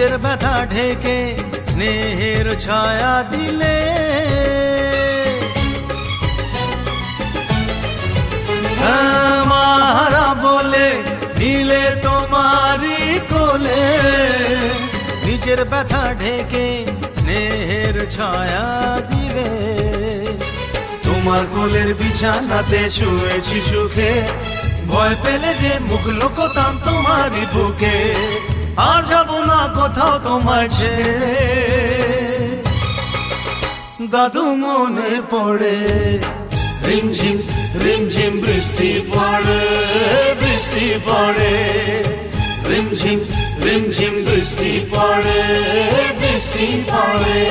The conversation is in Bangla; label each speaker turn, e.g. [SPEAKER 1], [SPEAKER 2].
[SPEAKER 1] নিজের ব্যথা ঢেকে স্নেহের ছায়া দিলে, মারা বলে দিলে তোমারই কোলে, নিজের ব্যথা ঢেকে স্নেহের ছায়া দিলে। তোমার কোলের বিছানাতে শুয়েছি সুখে, ভয় পেলে যে মুখ লুকোতাম তোমারই বুকে। আর যাব না কোথাও তোমায় ছেড়ে, দাদু মনে পড়ে। রিমঝিম রিমঝিম বৃষ্টি পড়ে, বৃষ্টি পড়ে, রিমঝিম রিমঝিম বৃষ্টি পড়ে, বৃষ্টি পড়ে।